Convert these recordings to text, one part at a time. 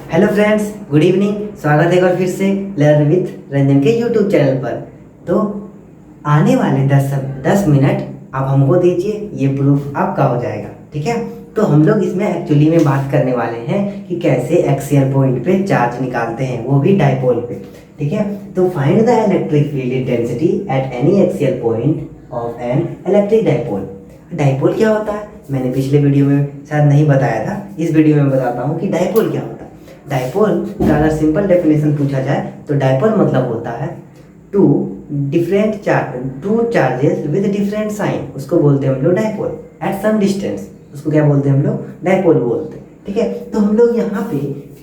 Hello friends, good evening. स्वागत है एक बार फिर से लर्न विथ रंजन के यूट्यूब चैनल पर। तो आने वाले 10 मिनट आप हमको दीजिए, ये प्रूफ आपका हो जाएगा। ठीक है, तो हम लोग इसमें एक्चुअली में बात करने वाले हैं कि कैसे एक्सियल पॉइंट पे चार्ज निकालते हैं, वो भी डाइपोल पे। ठीक है, तो find the electric field intensity at any axial point of an electric dipole. Dipole क्या होता है मैंने पिछले वीडियो में शायद नहीं बताया था, इस वीडियो में बताता हूँ कि डाइपोल क्या होता है। डाइपोल का अगर सिंपल डेफिनेशन पूछा जाए तो डाइपोल मतलब होता है two charges with different sign, उसको बोलते हैं हम लोग डाइपोल एट सम डिस्टेंस, उसको क्या बोलते हैं हम लोग, डाइपोल बोलते हैं। ठीक है, तो हम लोग यहाँ पे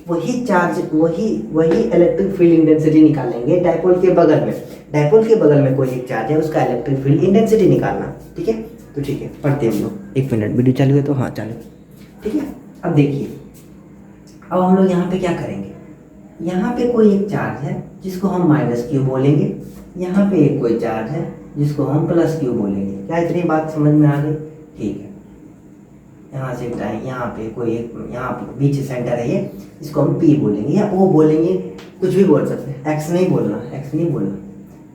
वही चार्ज वही इलेक्ट्रिक फील्ड इंटेंसिटी निकालेंगे डाइपोल के बगल में। डाइपोल के बगल में कोई एक चार्ज है, उसका इलेक्ट्रिक फील्ड इंटेंसिटी निकालना। ठीक है, तो ठीक है पढ़ते हैं हम लोग। एक मिनट, वीडियो चालू है तो हाँ चालू। ठीक है, अब देखिए, अब हम लोग यहाँ पे क्या करेंगे, यहाँ पे कोई एक चार्ज है जिसको हम माइनस क्यू बोलेंगे, यहाँ पे एक कोई चार्ज है जिसको हम प्लस क्यू बोलेंगे। क्या इतनी बात समझ में आ गई? ठीक है, यहाँ से यहाँ पे कोई एक, यहाँ पे बीच सेंटर है ये, इसको हम पी बोलेंगे या ओ बोलेंगे, कुछ भी बोल सकते हैं। एक्स नहीं बोलना, एक्स नहीं बोलना,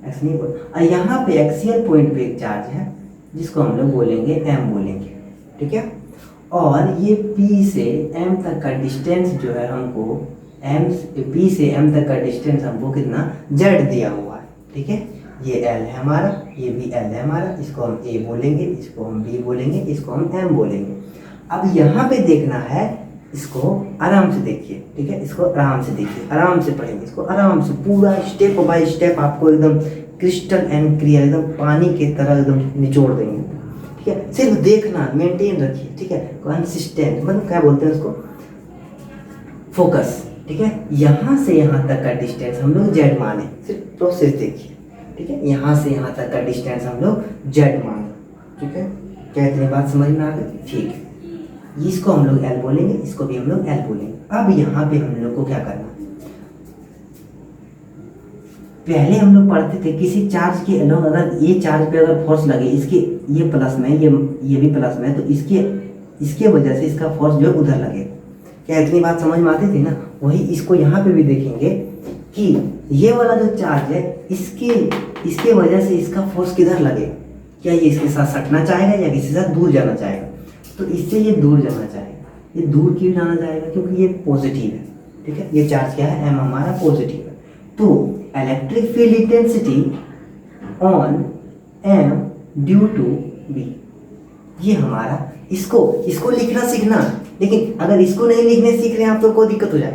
एक्स नहीं बोलना। और यहाँ पे एक्सियल पॉइंट पे एक चार्ज है जिसको हम लोग बोलेंगे एम बोलेंगे। ठीक है, और ये P से M तक का डिस्टेंस जो है हमको, P से M तक का डिस्टेंस हमको कितना, Z दिया हुआ है। ठीक है, ये L है हमारा, ये भी L है हमारा, इसको हम A बोलेंगे, इसको हम B बोलेंगे, इसको हम M बोलेंगे। अब यहाँ पे देखना है, इसको आराम से देखिए। ठीक है, इसको आराम से देखिए, आराम से पढ़ेंगे इसको, आराम से पूरा स्टेप बाय स्टेप आपको एकदम क्रिस्टल एंड क्लियर, एकदम पानी की तरह एकदम निचोड़ देंगे। ठीक है, सिर्फ देखना, मेंटेन रखिए। ठीक है, कंसिस्टेंट मतलब क्या बोलते हैं उसको, फोकस। ठीक है, यहाँ से यहाँ तक का डिस्टेंस हम लोग Z माने, सिर्फ प्रोसेस देखिए। ठीक है, यहाँ से यहाँ तक का डिस्टेंस हम लोग Z माने। ठीक है, क्या इतनी बात समझ में आ गई? ठीक है, इसको हम लोग L बोलेंगे, इसको भी हम लोग L बोलेंगे। अब यहाँ पे हम लोग को क्या करना, पहले हम लोग पढ़ते थे किसी चार्ज के अलोंग अगर ये चार्ज पे अगर फोर्स लगे, इसके ये प्लस में, ये भी प्लस में, तो इसके वजह से इसका फोर्स जो उधर लगे। क्या इतनी बात समझ में आती थी ना? वही इसको यहाँ पे भी देखेंगे कि ये वाला जो चार्ज है, इसके वजह से इसका फोर्स किधर लगे। क्या ये इसके साथ सटना चाहेगा या किसी साथ दूर जाना चाहेगा? तो इससे ये दूर जाना चाहेगा। ये दूर क्यों जाना चाहेगा? क्योंकि ये पॉजिटिव है। ठीक है, ये चार्ज क्या है, एम हमारा पॉजिटिव है। तो electric field intensity on M due to B, ये हमारा, इसको लिखना सीखना। लेकिन अगर इसको नहीं लिखने सीख रहे हैं आप तो कोई दिक्कत हो जाए,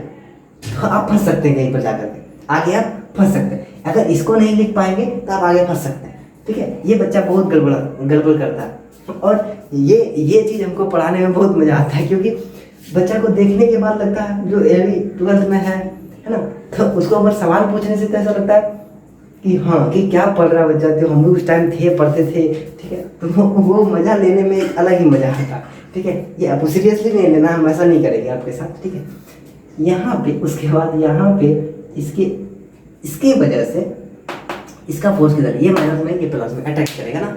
तो आप फंस सकते हैं कहीं पर जाकर के, आगे आप फंस सकते हैं। अगर इसको नहीं लिख पाएंगे तो आप आगे फंस सकते हैं। ठीक है, ये बच्चा बहुत गड़बड़ करता है, और ये चीज़ हमको पढ़ाने में बहुत मजा आता है, क्योंकि बच्चा को देखने के बाद लगता है, जो 11th में है ना, तो उसको अगर सवाल पूछने से तो ऐसा लगता है कि हाँ, कि क्या पढ़ रहा बच्चा, जो हम लोग उस टाइम पढ़ते थे। ठीक है, तो वो मज़ा लेने में एक अलग ही मज़ा आता है। ठीक है, ये आपको सीरियसली नहीं लेना, हम ऐसा नहीं करेंगे आपके साथ। ठीक है, यहाँ पे उसके बाद यहाँ पे इसके वजह से इसका फोर्स किधर, ये माइनस में, ये प्लस में अट्रैक्ट करेगा ना,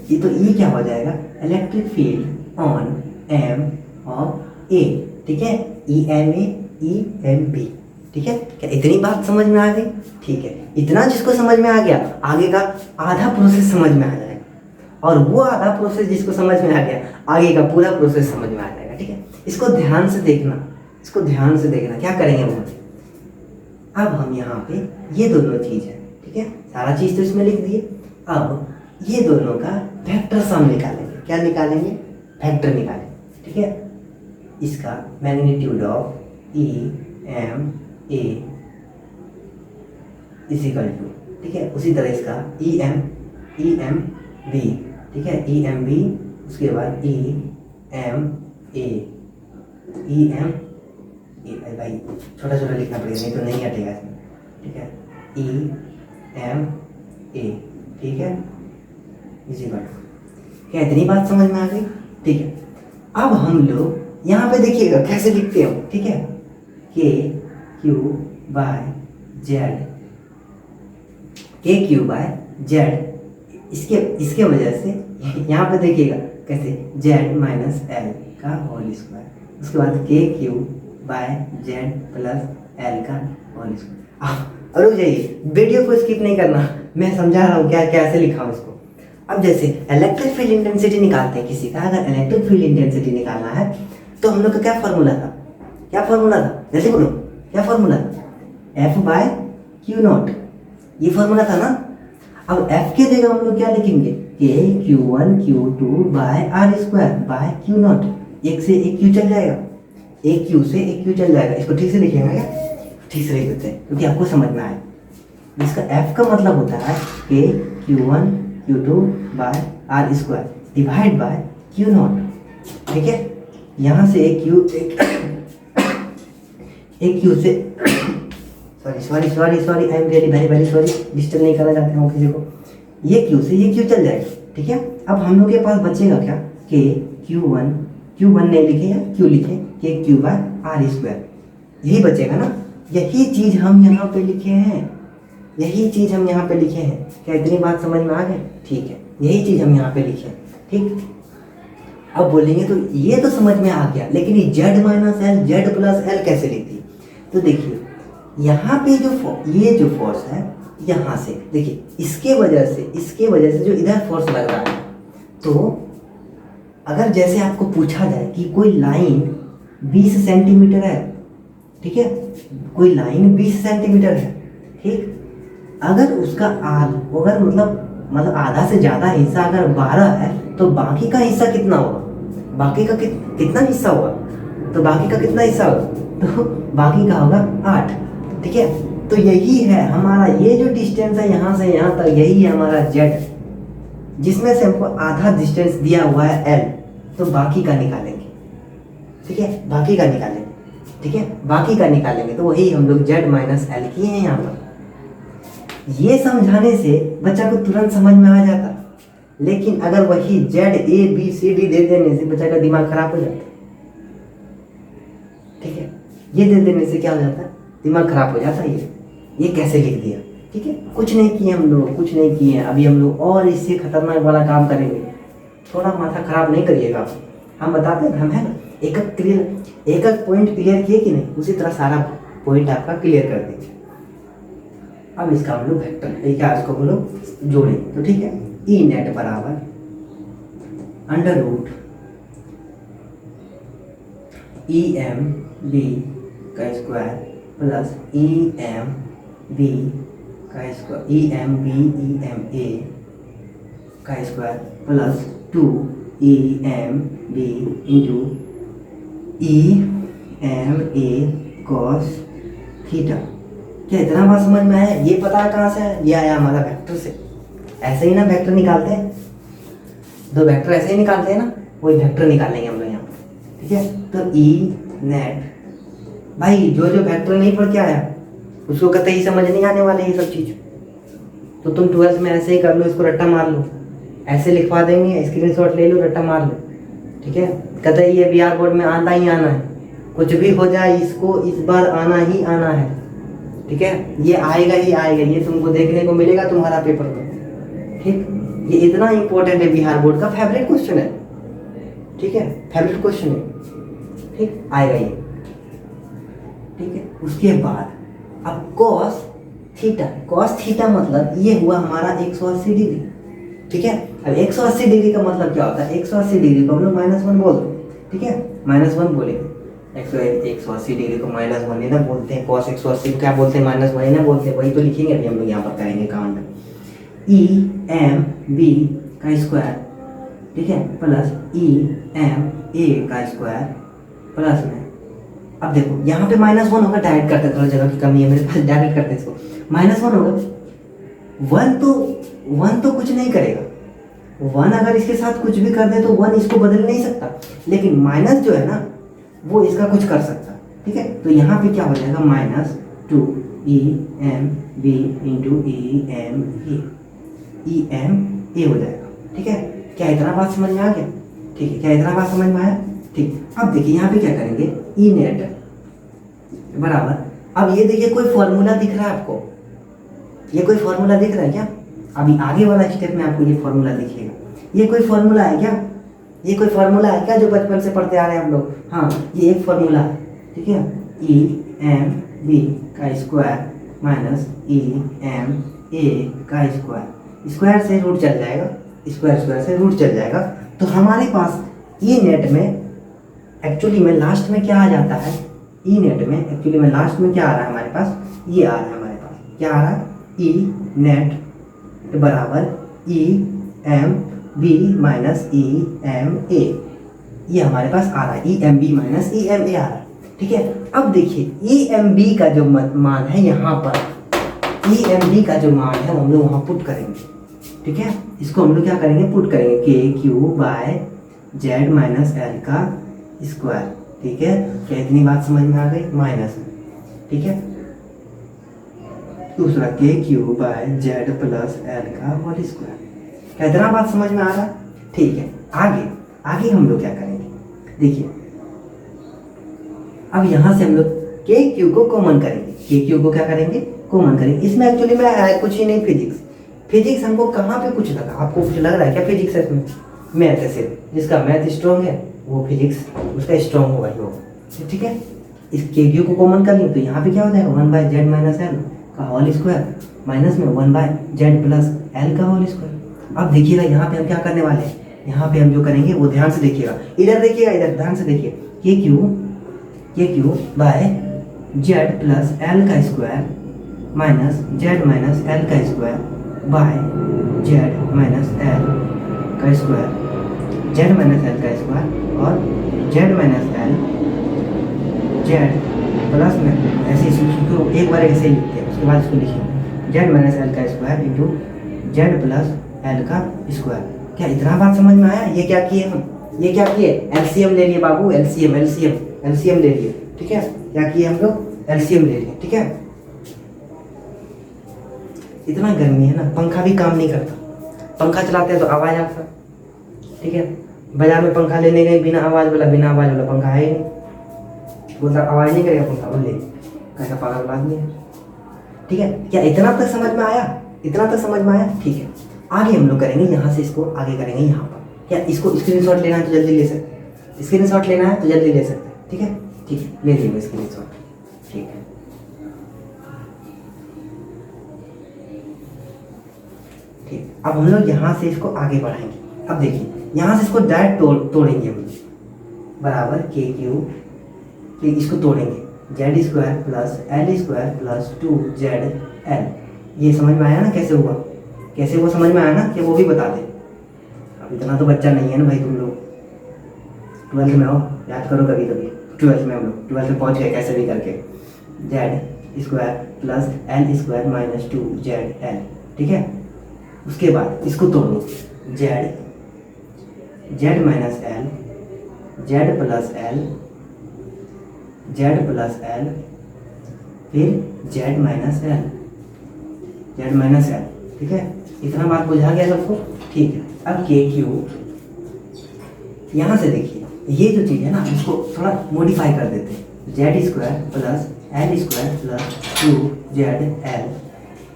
ये तो ये क्या हो जाएगा, electric field on M of A. ठीक है, EMA ठीक है, क्या इतनी बात समझ में आ गई? ठीक है, इतना जिसको समझ में आ गया, आगे का आधा प्रोसेस समझ में आ जाएगा, और वो आधा प्रोसेस जिसको समझ में आ गया, आगे का पूरा प्रोसेस समझ में आ जाएगा। ठीक है, इसको ध्यान से देखना, क्या करेंगे हम? अब हम यहाँ पे ये दोनों चीज़ है, ठीक है, सारा चीज़ तो इसमें लिख दिए। अब ये दोनों का वेक्टर सम निकालेंगे। क्या निकालेंगे? वेक्टर निकालेंगे। ठीक है, इसका magnitude of EMA is equal to, ठीक है, उसी तरह इसका EMB, ठीक है, EMB, उसके बाद EMA भाई छोटा छोटा लिखना पड़ेगा, नहीं तो नहीं हटेगा इसमें। ठीक है, EMA, ठीक है, इजिकल टू। क्या इतनी बात समझ में आ गई? ठीक है, अब हम लोग यहाँ पे देखिएगा कैसे लिखते हो। ठीक है, KQ बाय Z, इसके वजह से यहाँ पे देखिएगा कैसे, Z माइनस L का होल स्क्वायर, उसके बाद KQ by Z plus L का होल स्क्वायर। रुक जाइए, वीडियो को स्किप नहीं करना, मैं समझा रहा हूँ क्या कैसे लिखा हूँ इसको। अब जैसे इलेक्ट्रिक फील्ड इंटेंसिटी निकालते हैं किसी का, अगर इलेक्ट्रिक फील्ड इंटेंसिटी निकालना है तो हम लोग का क्या फॉर्मूला था, जैसे बोलो क्या फॉर्मूला था, एफ बाय क्यू नॉट, ये फॉर्मूला था ना। अब एफ के जगह हम लोग क्या लिखेंगे, K Q one Q two by R square by Q naught. एक से एक क्यू चल जाएगा, एक क्यू से एक क्यू चल जाएगा। इसको ठीक से लिखेंगे क्या, ठीक से लिख देते हैं क्योंकि आपको समझ में आए। इसका एफ का मतलब होता है K Q one Q two by R square divide by Q naught. ठीक है, यहाँ से एक क्यू से sorry I am really very sorry, disturb नहीं करना चाहते हैं किसी को। ये क्यू से ये क्यू चल जाएगा। ठीक है, अब हम लोग के पास बचेगा क्या, के क्यू वन नहीं लिखे या क्यू लिखे, के क्यू बाय आर स्क्वायर, यही बचेगा ना। यही चीज हम यहाँ पे लिखे हैं, क्या इतनी बात समझ में आ गई? ठीक है, यही चीज हम यहाँ पे लिखे हैं। ठीक, अब बोलेंगे तो ये तो समझ में आ गया, लेकिन ये Z minus L Z plus L कैसे लिखती? तो देखिए यहाँ पे ये जो फोर्स है यहाँ से देखिए, इसके वजह से जो इधर फोर्स लग रहा है, तो अगर जैसे आपको पूछा जाए कि कोई लाइन 20 सेंटीमीटर है, ठीक है, कोई लाइन 20 सेंटीमीटर है, ठीक, अगर उसका अगर मतलब आधा से ज़्यादा हिस्सा अगर 12 है तो बाकी का हिस्सा कितना होगा, बाकी का कितना हिस्सा होगा, तो बाकी का कितना हिस्सा होगा, तो बाकी का होगा 8। ठीक है, तो यही है हमारा ये जो डिस्टेंस है यहाँ से यहाँ तक, यही है हमारा जेड, जिसमें से हमको आधा डिस्टेंस दिया हुआ है एल, तो बाकी का निकालेंगे। ठीक है, बाकी का निकालेंगे, तो वही हम लोग जेड माइनस एल किए हैं यहाँ पर। ये समझाने से बच्चा को तुरंत समझ में आ जाता, लेकिन अगर वही Z A B C D दे देने से बच्चा का दिमाग खराब हो जाता। ठीक है, ये दे देने से क्या हो जाता है, दिमाग खराब हो जाता है। ये कैसे लिख दिया? ठीक है, कुछ नहीं किए। अभी हम लोग और इससे खतरनाक वाला काम करेंगे। थोड़ा माथा खराब नहीं करिएगा, हम बताते हैं, हम है ना, एक पॉइंट क्लियर किए कि नहीं, उसी तरह सारा पॉइंट आपका क्लियर कर देंगे। अब इसका हम लोग वेक्टर क्या इसको बोलो जोड़ेंगे, तो ठीक है, ई नेट बराबर under root E M B का square plus E M B का square, E M B E M A का square plus 2 E M B into E M A cos theta. क्या इतना बात समझ में आया? ये पता है कहाँ से है? ये आया हमारा वेक्टर से। ऐसे ही ना वेक्टर निकालते हैं, दो वेक्टर ऐसे ही निकालते हैं ना, वही वेक्टर निकालेंगे हम लोग यहाँ पर। ठीक है, तो ई नेट, भाई जो वेक्टर नहीं पढ़ के आया उसको कहते ही समझ नहीं आने वाले ये सब चीज़, तो तुम 12th में ऐसे ही कर लो, इसको रट्टा मार लो, ऐसे लिखवा देंगे, स्क्रीनशॉट ले लो, रट्टा मार लो। ठीक है, कहते ये बिहार बोर्ड में आना ही आना है, कुछ भी हो जाए इसको इस बार आना ही आना है। ठीक है, ये आएगा ही आएगा, ये तुमको देखने को मिलेगा तुम्हारा पेपर में। ठीक, ये इतना इंपॉर्टेंट है, बिहार बोर्ड का फेवरेट क्वेश्चन है। ठीक है, फेवरेट क्वेश्चन है। ठीक, आएगा ये। ठीक है, उसके बाद अब कॉस थीटा मतलब ये हुआ हमारा 180 डिग्री। ठीक है, अब 180 डिग्री का मतलब क्या होता है, 180 डिग्री को हम लोग -1 बोल दो। ठीक है, -1 बोलेंगे, 180 डिग्री को -1 ही ना बोलते हैं, cos 180 को क्या बोलते हैं, -1 ही ना बोलते हैं, वही तो लिखेंगे अभी हम लोग यहाँ पर करेंगे काउंट। ई एम बी का स्क्वायर, ठीक है, प्लस ई एम ए का स्क्वायर प्लस में, अब देखो यहाँ पे -1 होगा, डायरेक्ट करते, थोड़ा जगह की कमी है मेरे पास, डायरेक्ट करते इसको, -1 होगा, 1 तो कुछ नहीं करेगा, 1 अगर इसके साथ कुछ भी कर दे तो 1 इसको बदल नहीं सकता, लेकिन माइनस जो है ना वो इसका कुछ कर सकता। ठीक है, तो यहाँ पे क्या हो जाएगा, -2 E M B into E M A हो जाएगा। ठीक है, क्या इतना बात समझ में आ गया? ठीक है, क्या इतना बात समझ में आया? ठीक, अब देखिए यहाँ पे क्या करेंगे, ई नेट बराबर, अब ये देखिए कोई फॉर्मूला दिख रहा है आपको, ये कोई फॉर्मूला दिख रहा है क्या? अभी आगे वाला स्टेप में आपको ये फॉर्मूला दिखेगा। ये कोई फॉर्मूला है क्या? जो बचपन से पढ़ते आ रहे हैं हम लोग? हाँ, ये एक फॉर्मूला है। ठीक है, ई एम बी का square minus E M A का स्क्वायर, स्क्वायर से रूट चल जाएगा, स्क्वायर स्क्वायर से रूट चल जाएगा। तो हमारे पास ई नेट में एक्चुअली में लास्ट में क्या आ जाता है, ई नेट में एक्चुअली में लास्ट में क्या आ रहा है हमारे पास, ये आ रहा है हमारे पास, क्या आ रहा है, ई नेट बराबर E M B minus E M A, ये हमारे पास आ रहा है, E M B minus E M A आ रहा है। ठीक है, अब देखिए ई एम बी का जो मान है यहाँ पर, ई एम बी का जो मान है हम लोग वहाँ पुट करेंगे। ठीक है, इसको हम लोग क्या करेंगे, पुट करेंगे K Q by Z minus L का स्क्वायर। ठीक है, क्या इतनी बात समझ में आ गई, माइनस में। ठीक है, दूसरा K Q by Z plus L का होल स्क्वायर, क्या इतना बात समझ में आ रहा है। ठीक है, आगे आगे हम लोग क्या करेंगे, देखिए अब यहां से हम लोग के क्यू को कॉमन करेंगे, के क्यू को क्या करेंगे, कॉमन करेंगे। इसमें एक्चुअली में कुछ ही नहीं, फिजिक्स, फिजिक्स हमको कहाँ पे कुछ लगा, आपको कुछ लग रहा है क्या फिजिक्स है इसमें, मैथ है सिर्फ, जिसका मैथ स्ट्रॉन्ग है वो फिजिक्स उसका स्ट्रॉन्ग होगा ही होगा। ठीक है, इस के क्यू को कॉमन कर लें तो यहाँ पे क्या हो जाएगा, 1 बाय जेड माइनस एल का होल स्क्वायर माइनस में 1 बाय जेड प्लस एल का होल स्क्वायर। अब देखिएगा यहाँ पे हम क्या करने वाले हैं, यहाँ पे हम जो करेंगे वो ध्यान से देखिएगा, इधर देखिएगा, इधर ध्यान से देखिए, K Q by Z plus L का square minus Z minus L का square by Z minus L का स्क्वायर, जेड माइनस एल का स्क्वायर और Z minus L Z plus में, ऐसे इसको एक बार ऐसे ही लिखते हैं, उसके बाद इसको लिखिए जेड माइनस एल का square into Z plus L का स्क्वायर। क्या इतना बात समझ में आया, ये क्या किए हम, ये क्या किए, एलसीएम ले लिए बाबू, एलसीएम ले लिए। ठीक है, क्या किए हम लोग, एलसीएम ले लिए। ठीक है, इतना गर्मी है ना, पंखा भी काम नहीं करता, पंखा चलाते हैं तो आवाज आता। ठीक है, बाजार में पंखा लेने गए, बिना आवाज वाला पंखा है ही नहीं, बोलता आवाज नहीं करेगा पंखा, बोले कैसा पागल आदमी है। ठीक है, क्या इतना तक समझ में आया, इतना तक समझ में आया। ठीक है, आगे हम लोग करेंगे, यहाँ से इसको आगे करेंगे यहाँ पर, क्या इसको स्क्रीनशॉट लेना है तो जल्दी ले सकते, स्क्रीनशॉट लेना है तो जल्दी ले सकते। ठीक है, ठीक है, ले लीजिए स्क्रीनशॉट। ठीक है, ठीक, अब हम लोग यहाँ से इसको आगे बढ़ाएंगे। अब देखिए यहाँ से इसको डायरेक्ट तोड़ेंगे हम लोग, बराबर के क्यू, इसको तोड़ेंगे, Z square plus L square plus 2 ZL। ये समझ में आया ना कैसे हुआ, कैसे वो समझ में आया ना, कि वो भी बता दे। अब इतना तो बच्चा नहीं है ना भाई, तुम लोग 12th में हो, याद करो कभी कभी, 12th में हम लोग 12th में पहुँच गए कैसे भी करके, Z square plus L square minus 2ZL। ठीक है, उसके बाद इसको तोड़ो, Z minus L, Z plus L, Z plus L, फिर Z minus L, Z minus L. ठीक है, इतना बात बुझा गया सबको। ठीक है, अब के क्यू, यहाँ से देखिए ये जो चीज़ है ना, इसको थोड़ा मॉडिफाई कर देते हैं, Z square plus L square plus 2ZL।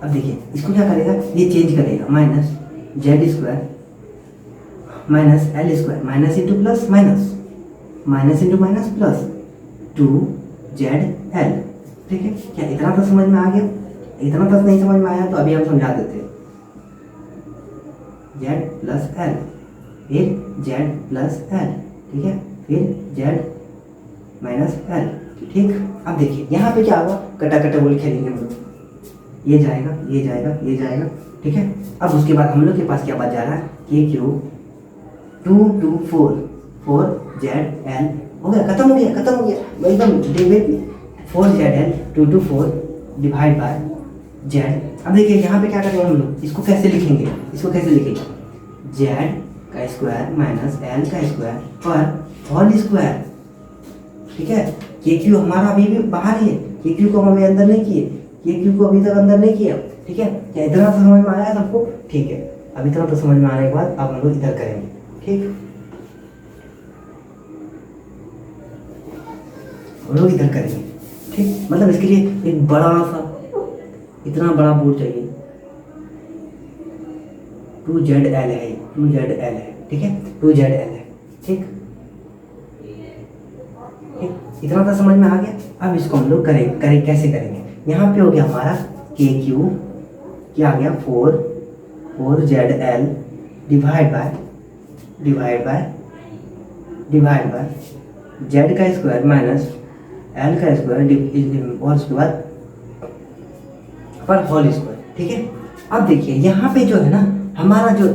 अब देखिए इसको क्या करेगा, ये चेंज करेगा, minus Z square minus L square, minus into plus minus, minus into minus plus 2ZL। ठीक है, क्या इतना तो समझ में आ गया, इतना तक नहीं समझ में आया तो अभी हम समझा देते हैं, जेड प्लस एल, फिर जेड प्लस एल। ठीक है, फिर जेड माइनस एल। ठीक, अब देखिए यहाँ पे क्या होगा, कटा कटा बोल खेलेंगे हम लोग, ये जाएगा ये जाएगा ये जाएगा। ठीक है, अब उसके बाद हम लोग के पास क्या बच जा रहा है, के क्यू 2 2 4ZL हो गया, खत्म हो गया एकदम, 4ZL 2 2 4 डिवाइड बाय जेड। अब देखिए यहाँ पे क्या करेंगे हम लोग, इसको कैसे लिखेंगे, जेड का स्क्वायर माइनस एल का स्क्वायर पर होल स्क्वायर। ठीक है, के क्यू हमारा अभी भी बाहर है, के क्यू को हम अभी अंदर नहीं किए, के क्यू को अभी तक अंदर नहीं किया। ठीक है, क्या इतना तो समझ में आया सबको। ठीक है, अब इतना तो समझ में आने के बाद अब हम लोग इधर करेंगे। ठीक, हम लोग इधर करेंगे। ठीक, मतलब इसके लिए एक बड़ा सा, इतना बड़ा बोर्ड चाहिए, 2ZL है, 2ZL है। ठीक है, 2ZL है। ठीक, इतना तो समझ में आ गया। अब इसको हम लोग करें कैसे करेंगे। यहाँ पे हो गया हमारा के क्यू, क्या आ गया 4 ZL डिवाइड बाय जेड का स्क्वायर माइनस एल का स्क्वायर और उसके बाद पर होल स्क्वायर। ठीक है, अब देखिए यहाँ पे जो है ना हमारा जो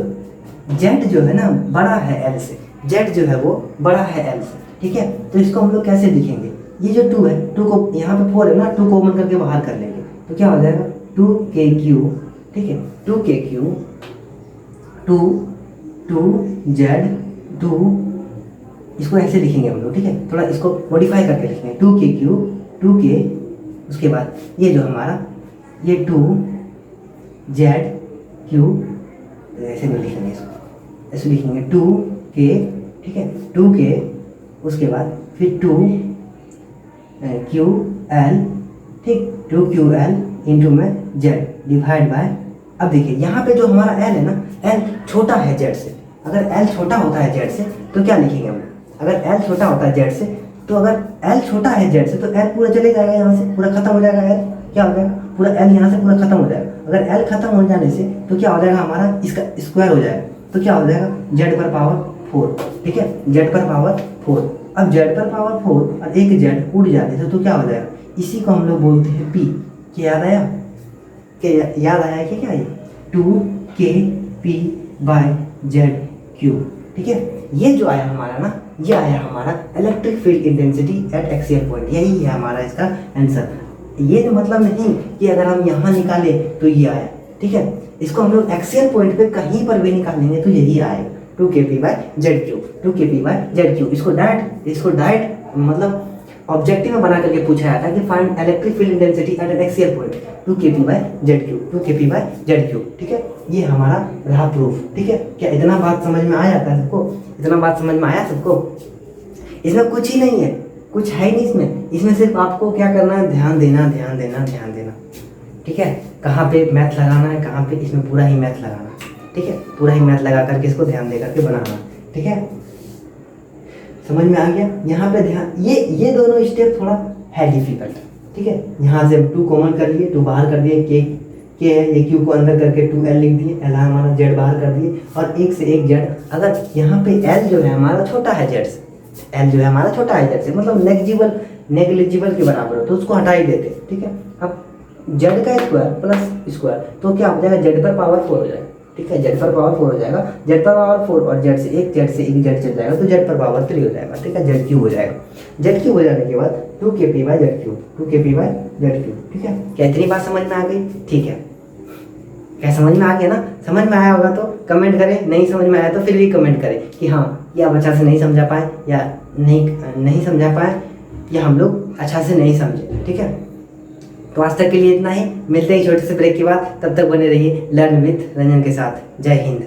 जेड जो है ना बड़ा है एल से, जेड जो है वो बड़ा है एल से। ठीक है, तो इसको हम लोग कैसे लिखेंगे, ये जो 2 है, 2 को यहाँ पे 4 है ना, 2 कॉमन करके बाहर कर लेंगे तो क्या हो जाएगा 2KQ। ठीक है, 2KQ 2Z 2, इसको ऐसे लिखेंगे हम लोग। ठीक है, थोड़ा इसको मॉडिफाई करके लिखेंगे 2KQ 2K, उसके बाद ये जो हमारा ये 2ZQ, ऐसे नहीं लिखेंगे इसको, ऐसे लिखेंगे 2K। ठीक है, 2K उसके बाद फिर 2QL, ठीक 2QL इंटू में जेड डिवाइड बाय। अब देखिए यहाँ पे जो हमारा एल है ना, एल छोटा है जेड से। अगर एल छोटा होता है जेड से तो क्या लिखेंगे हम, अगर एल छोटा होता है जेड से तो अगर एल छोटा है जेड से तो एल पूरा चले जाएगा, यहाँ से पूरा खत्म हो जाएगा एल, क्या हो जाएगा पूरा एल यहाँ से पूरा खत्म हो जाएगा। अगर एल खत्म हो जाने से तो क्या हो जाएगा हमारा इसका स्क्वायर हो जाएगा, तो क्या हो जाएगा जेड पर पावर 4। ठीक है, जेड पर पावर 4। अब जेड पर पावर 4 और एक जेड उड़ जाने से तो क्या हो जाएगा, इसी को हम लोग बोलते हैं पी। क्या याद आया, क्या याद आया कि क्या है 2KP बाय जेड क्यूब। ठीक है, ये जो आया हमारा ना, ये आया हमारा electric field intensity eight axial point, यही है हमारा इसका आंसर। ये तो मतलब नहीं कि अगर हम यहाँ निकाले तो ये आया। ठीक है, इसको हम लोग एक्सियल पॉइंट पे कहीं पर भी निकालेंगे तो यही आएगा 2KP by Z cube, 2KP by Z cube. इसको डायरेक्ट मतलब ऑब्जेक्टिव में बना करके पूछा जाता है कि find electric field intensity at an axial point 2KP by Z cube, 2KP by Z cube. ठीक है, ये हमारा रहा प्रूफ। ठीक है, क्या इतना बात समझ में आ जाता है सबको, इतना बात समझ में आया सबको। इसमें कुछ ही नहीं है, कुछ है ही नहीं इसमें सिर्फ आपको क्या करना है, ध्यान देना। ठीक है, कहाँ पे मैथ लगाना है, कहाँ पे, इसमें पूरा ही मैथ लगाना। ठीक है, पूरा ही मैथ लगा करके इसको ध्यान दे करके बनाना। ठीक है, समझ में आ गया। यहाँ पे ध्यान, ये दोनों स्टेप थोड़ा है डिफिकल्ट। ठीक है, यहाँ से 2 कॉमन कर लिए, 2 बाहर कर दिए, के है, ये क्यू को अंदर करके 2L लिख दिए, एल हमारा जेड बाहर कर दिए और एक से एक जेड। अगर यहाँ पे एल जो है हमारा छोटा है जेड से, एल जो है हमारा छोटा है जेड से, मतलब नेग्लिजिबल के बराबर हो तो उसको हटा ही देते। ठीक है, अब जेड का स्क्वायर प्लस स्क्वायर तो क्या हो जाएगा, जेड पर पावर 4 हो जाएगा। ठीक है, जेड पर पावर 4 हो जाएगा, जेड पर पावर 4 और जेड से एक जेड चल जाएगा तो जेड पर पावर 3 हो जाएगा। ठीक है, जेड क्यूब हो जाएगा। जेड क्यूब हो जाने के बाद 2KP by Z cube, 2KP by Z cube. ठीक है, क्या इतनी बात समझ में आ गई। ठीक है, क्या समझ में आ गया ना, समझ में आया होगा तो कमेंट करें, नहीं समझ में आया तो फिर भी कमेंट करें कि हाँ या आप अच्छा से नहीं समझा पाए या नहीं समझा पाए या हम लोग अच्छा से नहीं समझे। ठीक है, तो आज तक के लिए इतना ही, मिलते हैं छोटे से ब्रेक के बाद, तब तक बने रहिए लर्न विथ रंजन के साथ। जय हिंद।